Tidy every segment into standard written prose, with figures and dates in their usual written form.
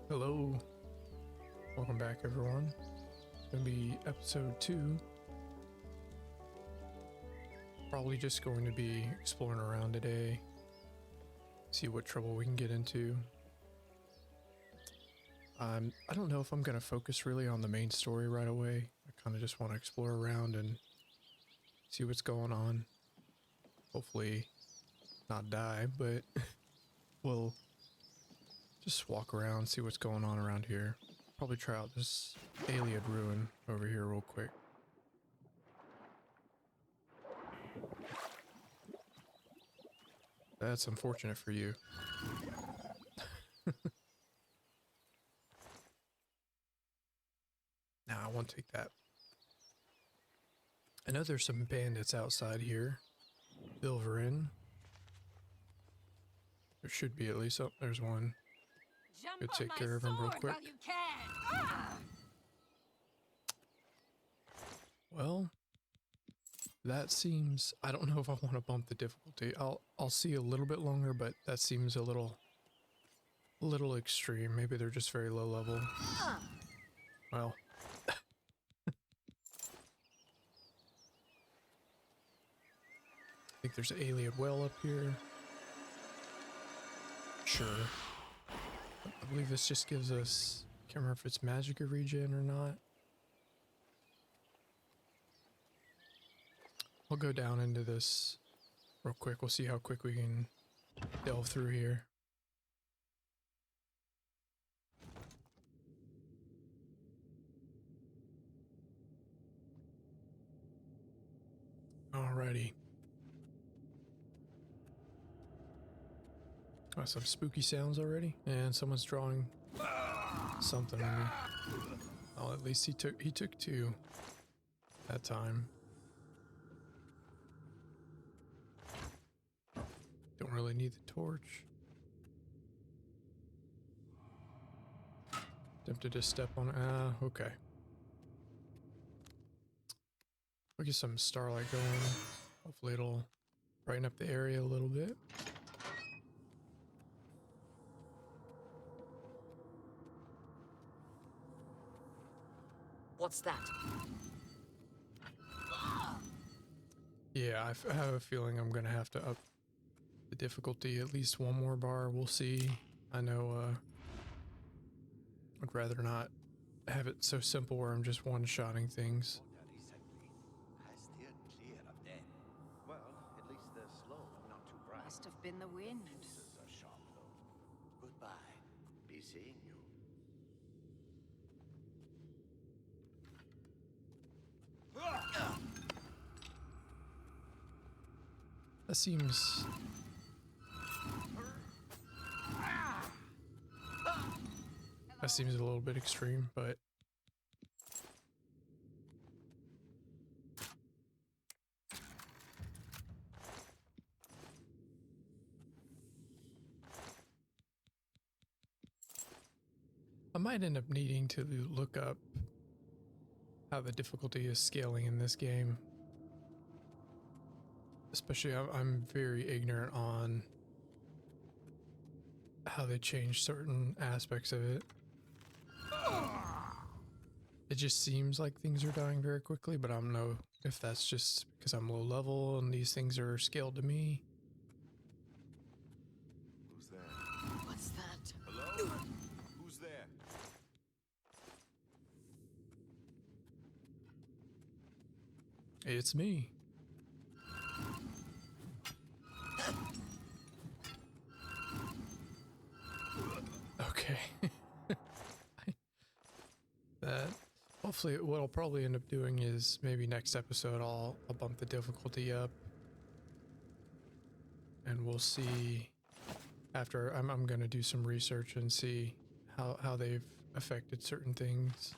Hello, welcome back everyone. It's gonna be episode 2. Probably just going to be exploring around today, see what trouble we can get into. I don't know if I'm gonna focus really on the main story right away. I kind of just want to explore around and see what's going on. Hopefully not die, but we'll just walk around, see what's going on around here. Probably try out this Ayleid ruin over here real quick. That's unfortunate for you. Nah, I won't take that. I know there's some bandits outside here. Bilverin. There should be at least. Oh, there's one. Go take care of him real quick. Well, that seems, I don't know if I want to bump the difficulty. I'll see a little bit longer, but that seems a little extreme. Maybe they're just very low level. Well, I think there's an Ayleid well up here. Sure. I believe this just gives us, can't remember if it's magic or regen or not. I'll go down into this real quick. We'll see how quick we can delve through here. Alrighty. Got some spooky sounds already, and someone's drawing something on me. Oh, at least he took 2 that time. Don't really need the torch. Tempted to step on it. Okay. We'll get some starlight going. Hopefully it'll brighten up the area a little bit. What's that? Yeah, I have a feeling I'm gonna have to up the difficulty at least one more bar. We'll see. I know I'd rather not have it so simple where I'm just one-shotting things. Well, at least they're slow, not too bright. Must have been the wind. This is a sharp though. Goodbye. Be seeing you. That seems... That seems a little bit extreme, but... I might end up needing to look up how the difficulty is scaling in this game. Especially, I'm very ignorant on how they change certain aspects of it. It just seems like things are dying very quickly, but I don't know if that's just because I'm low level and these things are scaled to me. Who's there? What's that? Hello? Who's there? It's me. Okay. That hopefully what I'll probably end up doing is maybe next episode I'll bump the difficulty up, and we'll see after I'm gonna do some research and see how they've affected certain things,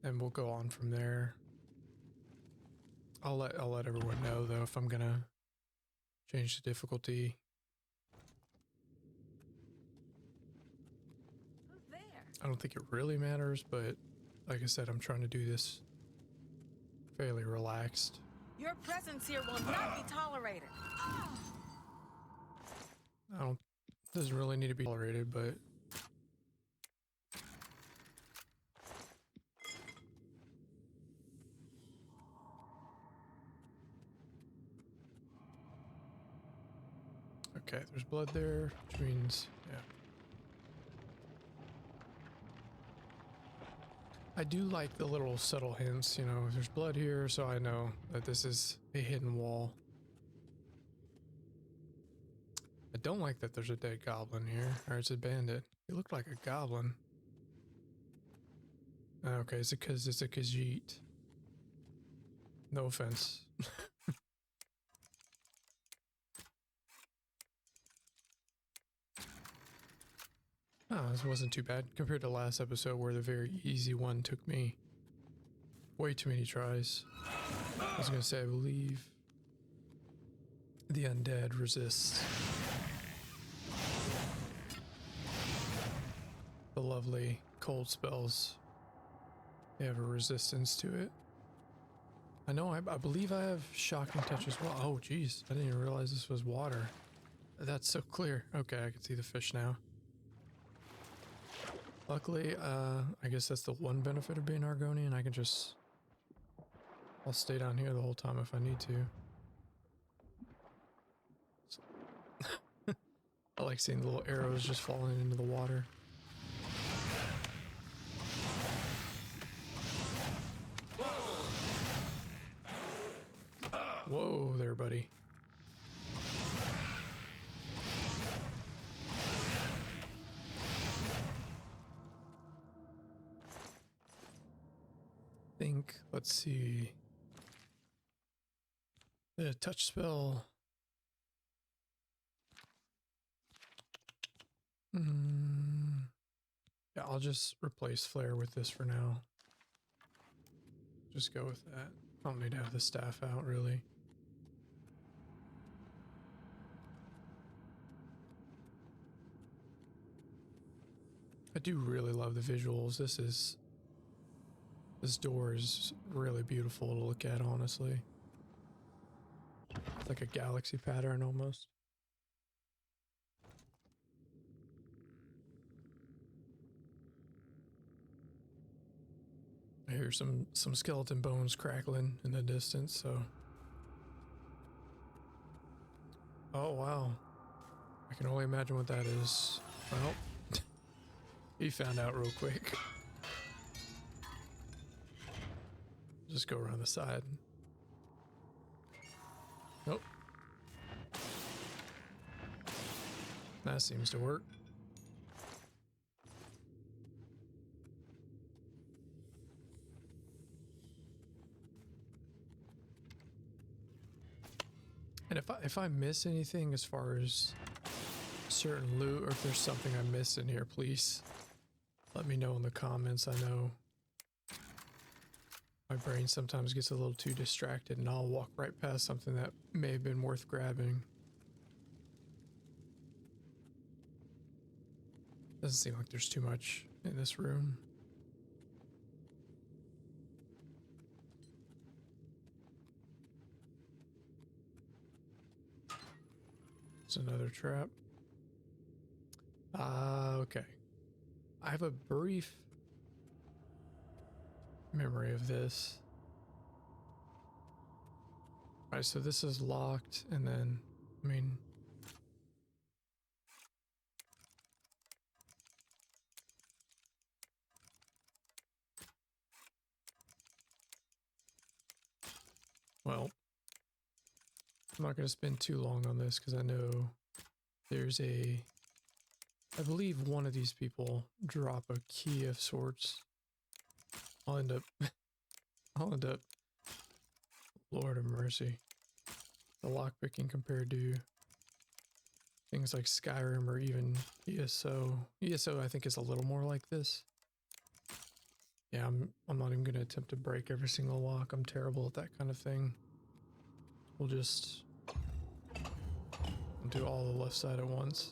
and we'll go on from there. I'll let everyone know though if I'm gonna change the difficulty. Who's there? I don't think it really matters, but like I said, I'm trying to do this fairly relaxed. Your presence here will not be tolerated. Doesn't really need to be tolerated, but Okay, there's blood there, which means, yeah. I do like the little subtle hints, you know, there's blood here, so I know that this is a hidden wall. I don't like that there's a dead goblin here, or it's a bandit. It looked like a goblin. Okay, is it because it's a Khajiit? No offense. Oh, this wasn't too bad compared to last episode where the very easy one took me way too many tries. I was gonna say, I believe the undead resists the lovely cold spells. They have a resistance to it. I know, I believe I have shocking touch as well. Oh, geez, I didn't even realize this was water. That's so clear. Okay, I can see the fish now. Luckily, I guess that's the one benefit of being Argonian. I can just... I'll stay down here the whole time if I need to. I like seeing the little arrows just falling into the water. Whoa there, buddy. Let's see. The touch spell. Yeah, I'll just replace flare with this for now. Just go with that. I don't need to have the staff out, really. I do really love the visuals. This door is really beautiful to look at, honestly. It's like a galaxy pattern almost. I hear some skeleton bones crackling in the distance, so. Oh wow. I can only imagine what that is. Well, he found out real quick. Just go around the side. Nope. That seems to work. And if I miss anything as far as certain loot, or if there's something I missed in here, please let me know in the comments. I know my brain sometimes gets a little too distracted and I'll walk right past something that may have been worth grabbing. Doesn't seem like there's too much in this room. It's another trap. Okay. I have a brief memory of this. Alright, so this is locked, and then, I mean... Well, I'm not going to spend too long on this because I know there's a... I believe one of these people drop a key of sorts. I'll end up... Lord of mercy. The lockpicking compared to things like Skyrim or even ESO. ESO I think is a little more like this. Yeah, I'm not even going to attempt to break every single lock. I'm terrible at that kind of thing. We'll just do all the left side at once.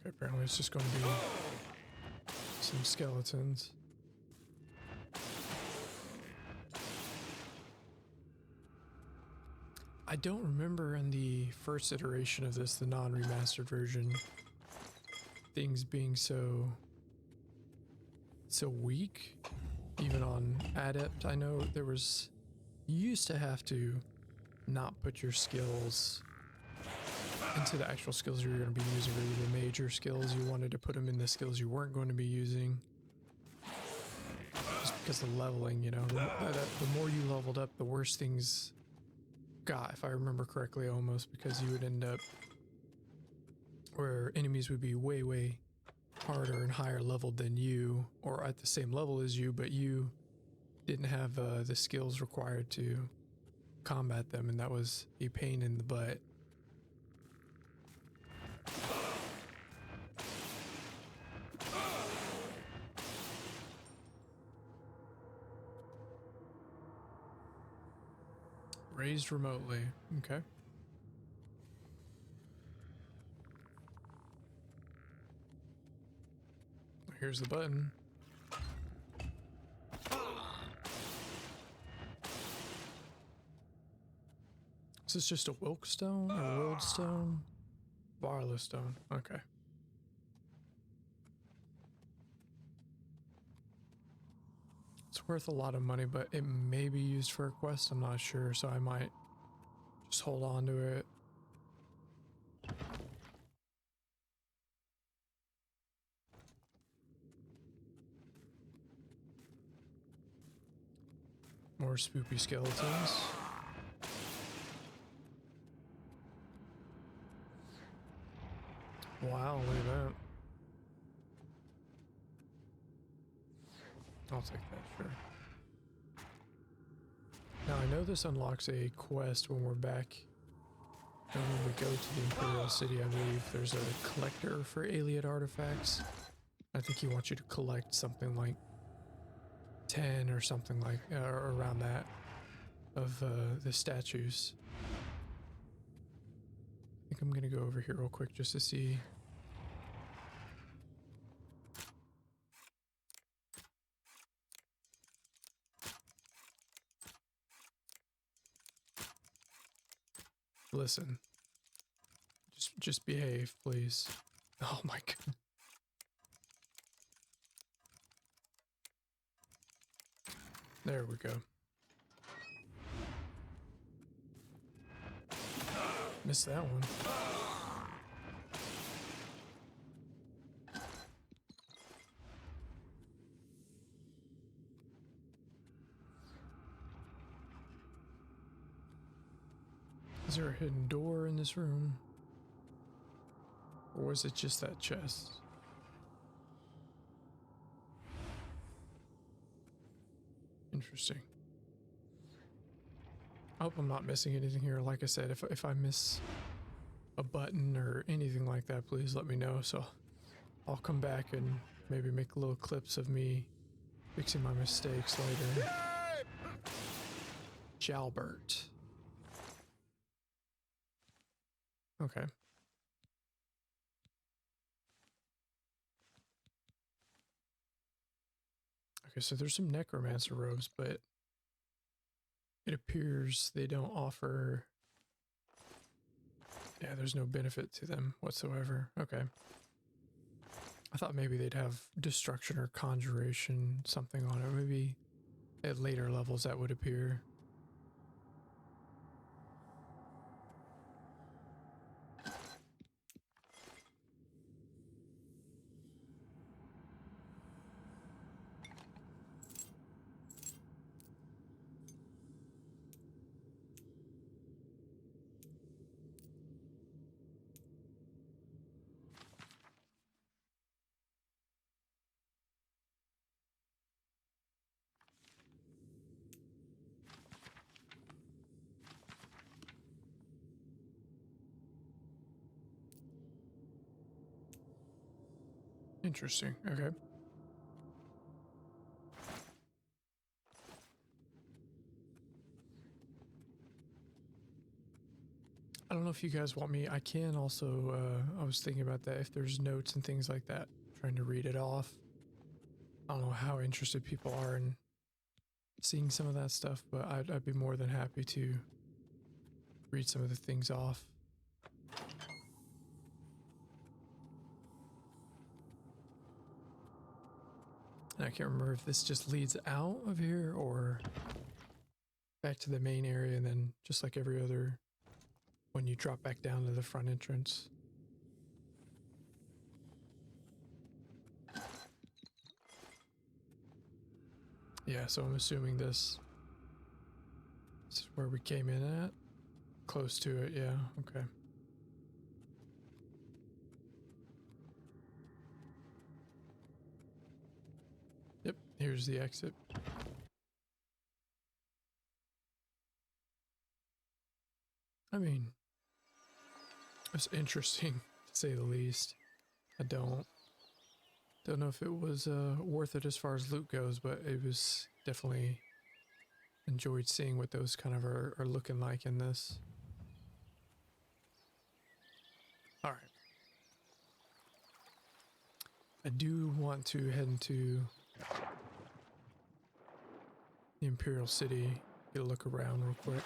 Okay, apparently it's just going to be some skeletons. I don't remember in the first iteration of this, the non-remastered version, things being so weak, even on Adept. I know there was You used to have to not put your skills into the actual skills you were going to be using, or the major skills. You wanted to put them in the skills you weren't going to be using. Just because of leveling, you know. The more you leveled up, the worse things got, if I remember correctly, almost, because you would end up where enemies would be way, way harder and higher leveled than you, or at the same level as you, but you didn't have the skills required to combat them, and that was a pain in the butt. Raised remotely. Okay. Here's the button. Is this just a Wilkstone or Wildstone? Wireless stone. Okay. It's worth a lot of money, but it may be used for a quest. I'm not sure, so I might just hold on to it. More spoopy skeletons. Wow, look at that. I'll take that, sure. Now I know this unlocks a quest when we're back. And when we go to the Imperial City, I believe there's a collector for Ayleid artifacts. I think he wants you to collect something like 10 or something like, or around that, of the statues. I think I'm gonna go over here real quick just to see. Listen. Just behave, please. Oh my god. There we go. Missed that one. Is there a hidden door in this room? Or was it just that chest? Interesting. I hope I'm not missing anything here. Like I said, if I miss a button or anything like that, please let me know. So I'll come back and maybe make little clips of me fixing my mistakes later. Jalbert. Okay. Okay, so there's some necromancer robes, but it appears they don't offer... Yeah, there's no benefit to them whatsoever. Okay. I thought maybe they'd have destruction or conjuration, something on it. Maybe at later levels that would appear. Interesting. Okay. I don't know if you guys want me. I can also, I was thinking about that. If there's notes and things like that, trying to read it off. I don't know how interested people are in seeing some of that stuff, but I'd be more than happy to read some of the things off. And I can't remember if this just leads out of here or back to the main area, and then just like every other, when you drop back down to the front entrance. Yeah, so I'm assuming this is where we came in at. Close to it, yeah, okay. Yep, here's the exit. I mean, it's interesting to say the least. I don't know if it was worth it as far as loot goes, but it was definitely enjoyed seeing what those kind of are looking like in this. All right. I do want to head into the Imperial City, get a look around real quick.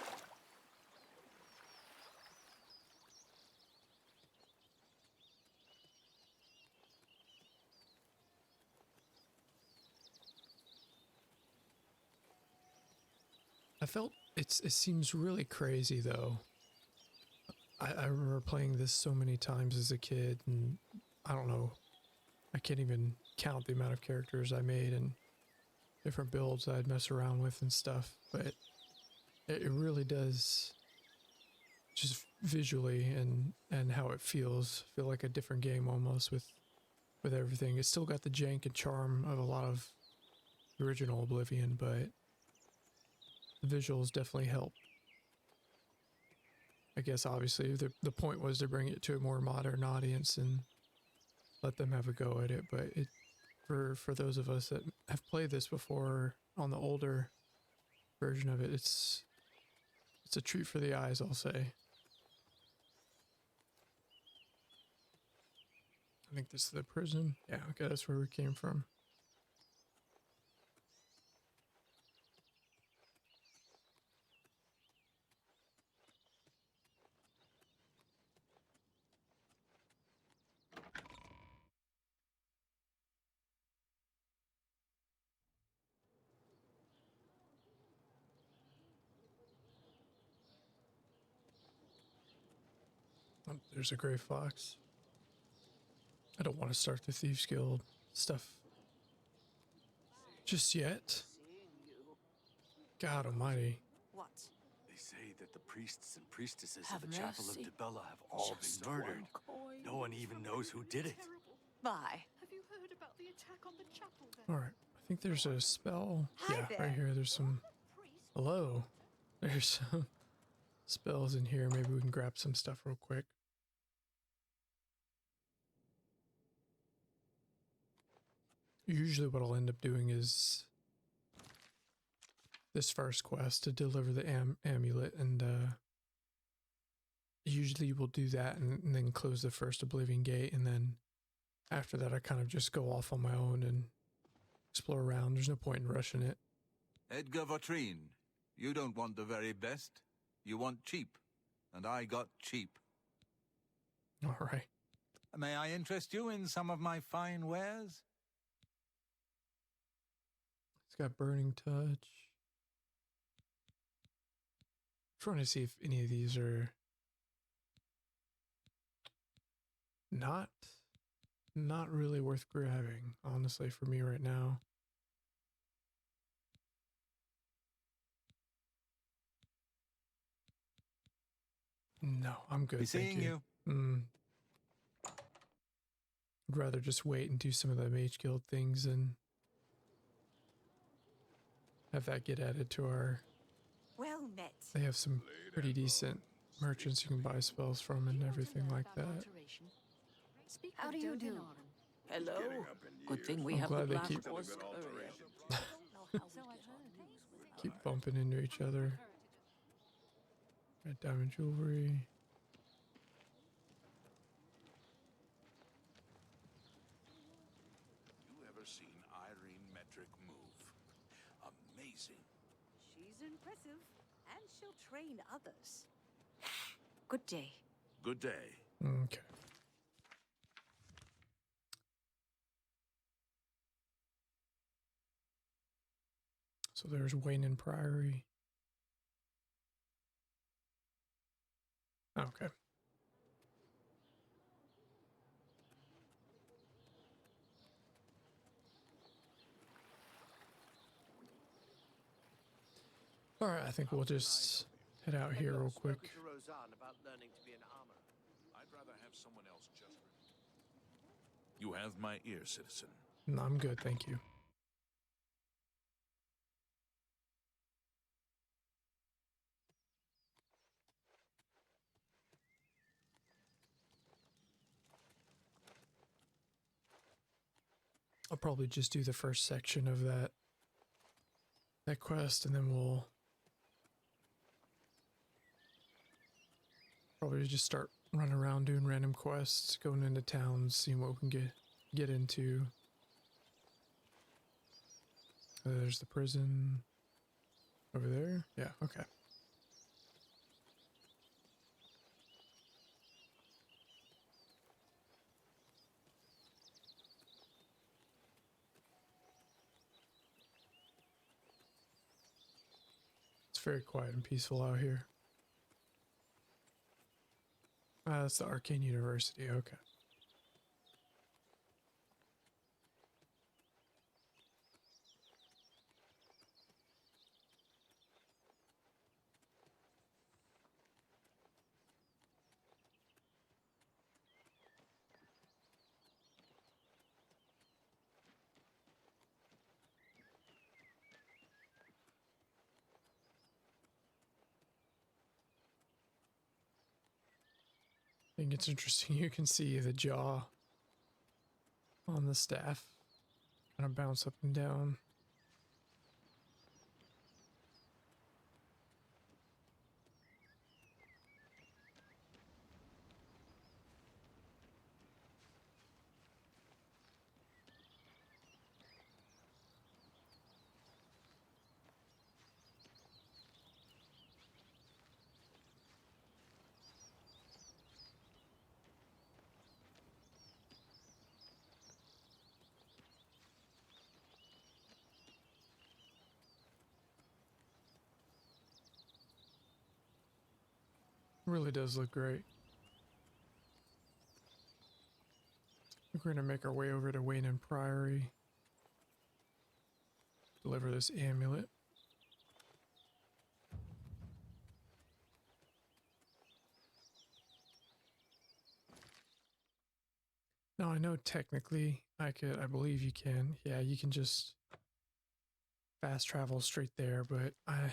I felt it seems really crazy though. I remember playing this so many times as a kid, and I don't know, I can't even count the amount of characters I made and different builds I'd mess around with and stuff, but it really does, just visually and how it feels, feel like a different game almost with everything. It's still got the jank and charm of a lot of the original Oblivion, but the visuals definitely help. I guess obviously the point was to bring it to a more modern audience and let them have a go at it, but it for those of us that have played this before on the older version of it, it's a treat for the eyes, I'll say. I think this is the prison. Yeah, okay, that's where we came from. Oh, there's a gray fox. I don't want to start the Thieves Guild stuff just yet. God almighty. What? They say that the priests and priestesses Have of the Chapel of mercy. Dibella have all been murdered. No one even knows who did it. Bye. Have you heard about the attack on the chapel then? All right, I think there's a spell. Hi Yeah, there. right here. There's some. Hello. There's some spells in here. Maybe we can grab some stuff real quick. Usually what I'll end up doing is this first quest to deliver the amulet, and usually we'll do that and then close the first Oblivion gate, and then after that I kind of just go off on my own and explore around. There's no point in rushing it. Edgar Vatrine, you don't want the very best. You want cheap. And I got cheap. All right. May I interest you in some of my fine wares? It's got Burning Touch. Trying to see if any of these are not really worth grabbing, honestly, for me right now. No, I'm good. Be Thank seeing you. I'd rather just wait and do some of the Mage Guild things and have that get added to our. Well met. They have some pretty decent merchants you can buy spells from and everything like that. How do you do? Hello. Good thing we I'm have the glad they Black keep- Horse Courier. Keep bumping into each other. Got diamond jewelry. You ever seen Irene Metric move? Amazing. She's impressive, and she'll train others. Good day. Good day. Okay. So there's Wayne and Priory. Okay. All right, I think we'll just head out here real quick. I'd rather have someone else just for... You have my ear, citizen. No, I'm good, thank you. I'll probably just do the first section of that quest, and then we'll probably just start running around doing random quests, going into towns, seeing what we can get into. There's the prison over there. Yeah, okay. It's very quiet and peaceful out here. Ah, that's the Arcane University, okay. I think it's interesting, you can see the jaw on the staff kind of bounce up and down. Really does look great. We're going to make our way over to Wayne and Priory. Deliver this amulet. Now I know technically I believe you can. Yeah, you can just fast travel straight there, but I'm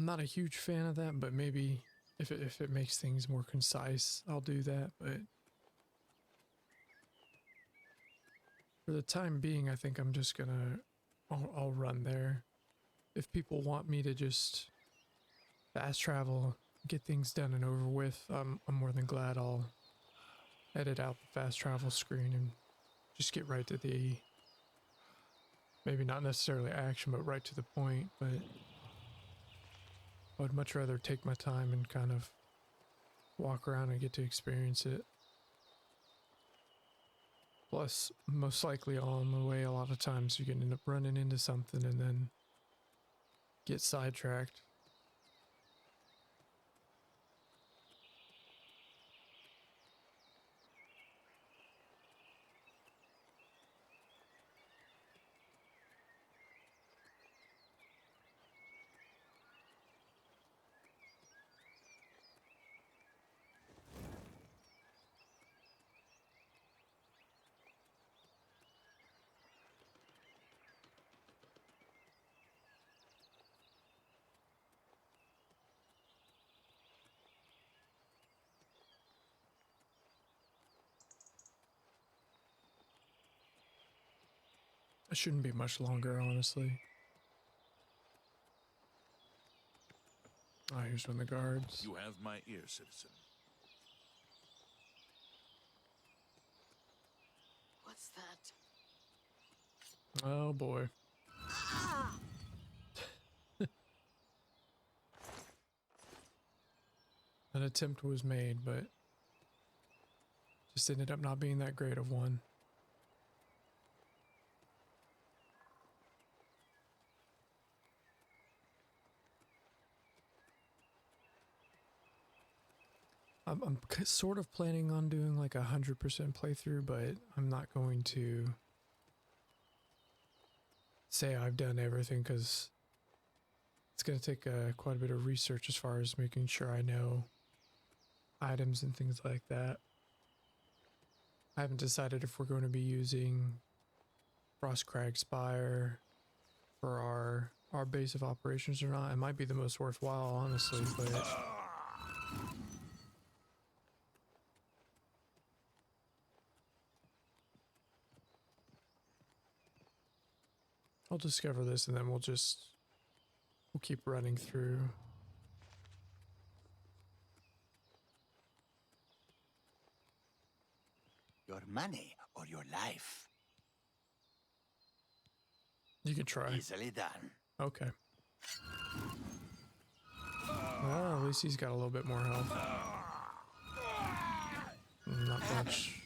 not a huge fan of that, but maybe if it makes things more concise, I'll do that, but for the time being, I think I'm just I'll run there. If people want me to just fast travel, get things done and over with, I'm more than glad I'll edit out the fast travel screen and just get right to the, maybe not necessarily action, but right to the point. But I would much rather take my time and kind of walk around and get to experience it. Plus, most likely on the way, a lot of times you can end up running into something and then get sidetracked. It shouldn't be much longer, honestly. Ah, here's one of the guards. You have my ear, citizen. What's that? Oh boy. An attempt was made, but just ended up not being that great of one. I'm sort of planning on doing like 100% playthrough, but I'm not going to say I've done everything because it's going to take quite a bit of research as far as making sure I know items and things like that. I haven't decided if we're going to be using Frostcrag Spire for our base of operations or not. It might be the most worthwhile, honestly, but I'll discover this and then we'll keep running through. Your money or your life? You can try. Easily done. Okay. Well, at least he's got a little bit more health. Not much.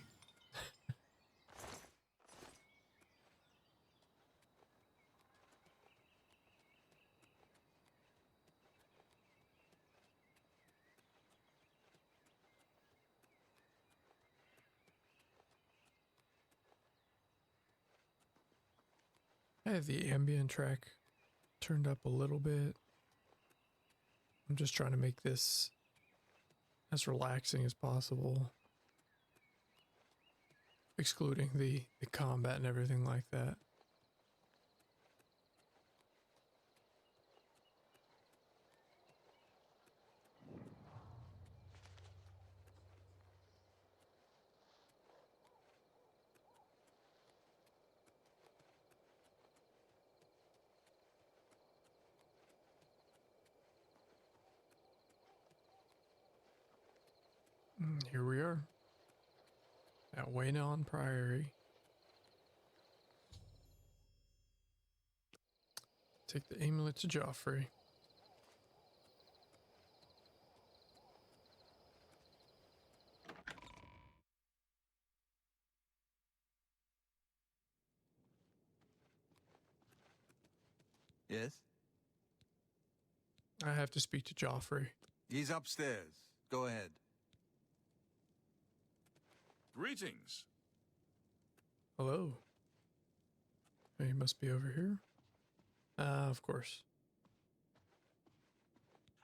I have the ambient track turned up a little bit. I'm just trying to make this as relaxing as possible, excluding the combat and everything like that. Here we are at Waynon Priory. Take the amulet to Joffrey. Yes? I have to speak to Joffrey. He's upstairs. Go ahead. Greetings. Hello. He must be over here. Of course.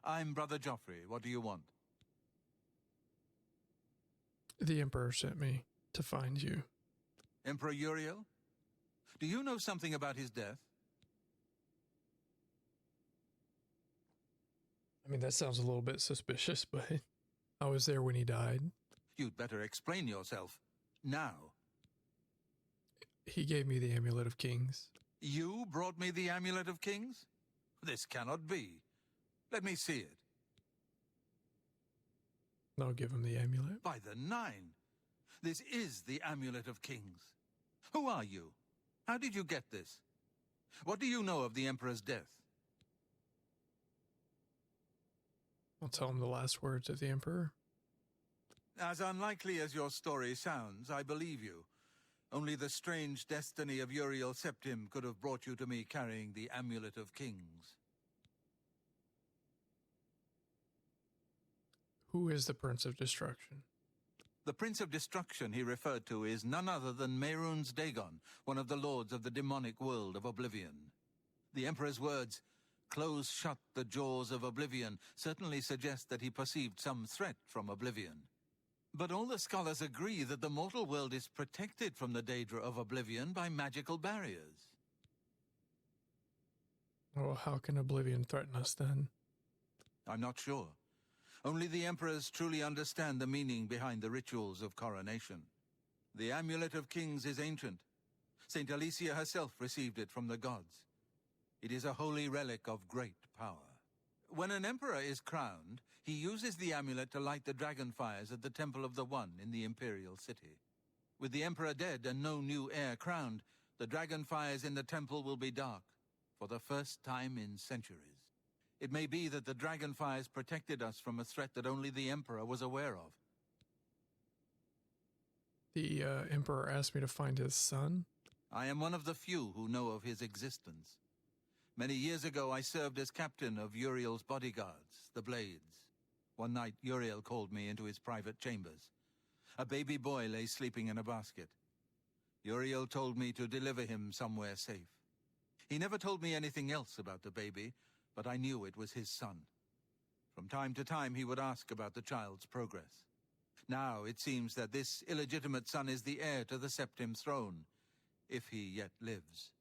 I'm Brother Joffrey. What do you want? The Emperor sent me to find you. Emperor Uriel? Do you know something about his death? I mean, that sounds a little bit suspicious, but I was there when he died. You'd better explain yourself. Now. He gave me the Amulet of Kings. You brought me the Amulet of Kings? This cannot be. Let me see it. I'll give him the amulet. By the Nine! This is the Amulet of Kings. Who are you? How did you get this? What do you know of the Emperor's death? I'll tell him the last words of the Emperor. As unlikely as your story sounds, I believe you. Only the strange destiny of Uriel Septim could have brought you to me carrying the Amulet of Kings. Who is the Prince of Destruction? The Prince of Destruction he referred to is none other than Mehrunes Dagon, one of the lords of the demonic world of Oblivion. The Emperor's words, "Close shut the jaws of Oblivion," certainly suggest that he perceived some threat from Oblivion. But all the scholars agree that the mortal world is protected from the danger of Oblivion by magical barriers. Well, how can Oblivion threaten us then? I'm not sure. Only the Emperors truly understand the meaning behind the rituals of coronation. The Amulet of Kings is ancient. Saint Alicia herself received it from the gods. It is a holy relic of great power. When an emperor is crowned, he uses the amulet to light the dragon fires at the Temple of the One in the Imperial City. With the emperor dead and no new heir crowned, the dragon fires in the temple will be dark, for the first time in centuries. It may be that the dragon fires protected us from a threat that only the emperor was aware of. The Emperor asked me to find his son. I am one of the few who know of his existence. Many years ago, I served as captain of Uriel's bodyguards, the Blades. One night, Uriel called me into his private chambers. A baby boy lay sleeping in a basket. Uriel told me to deliver him somewhere safe. He never told me anything else about the baby, but I knew it was his son. From time to time, he would ask about the child's progress. Now it seems that this illegitimate son is the heir to the Septim throne, if he yet lives.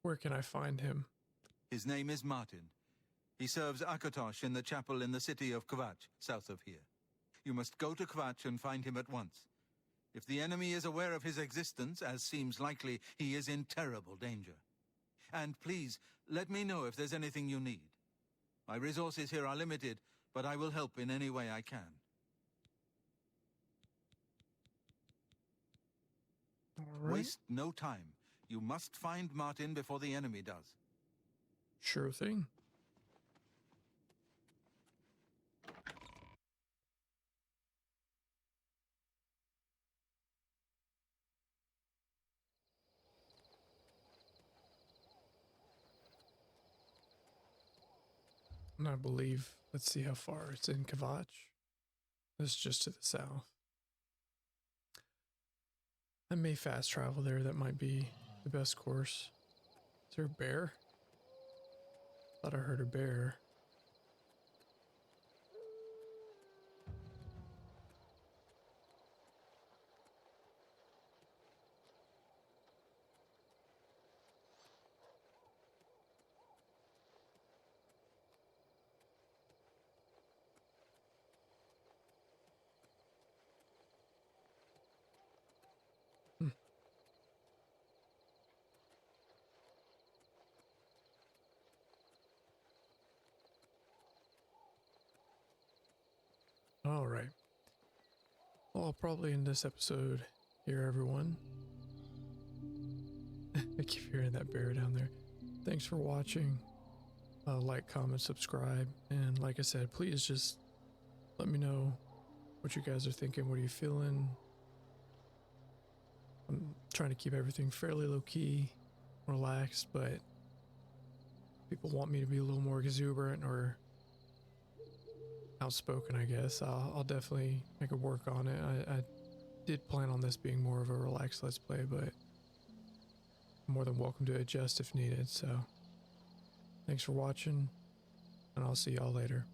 Where can I find him? His name is Martin. He serves Akatosh in the chapel in the city of Kvatch, south of here. You must go to Kvatch and find him at once. If the enemy is aware of his existence, as seems likely, he is in terrible danger. And please, let me know if there's anything you need. My resources here are limited, but I will help in any way I can. All right. Waste no time. You must find Martin before the enemy does. Sure thing. And I believe, let's see how far it's in Kvatch. It's just to the south. I may fast travel there. That might be the best course. Is there a bear? Thought I heard a bear. All right. Well, I'll probably end this episode here, everyone. I keep hearing that bear down there. Thanks for watching. Like, comment, subscribe. And like I said, please just let me know what you guys are thinking. What are you feeling? I'm trying to keep everything fairly low-key, relaxed, but people want me to be a little more exuberant or outspoken, I guess. I'll definitely make a work on it. I did plan on this being more of a relaxed Let's Play, but I'm more than welcome to adjust if needed. So thanks for watching, and I'll see y'all later.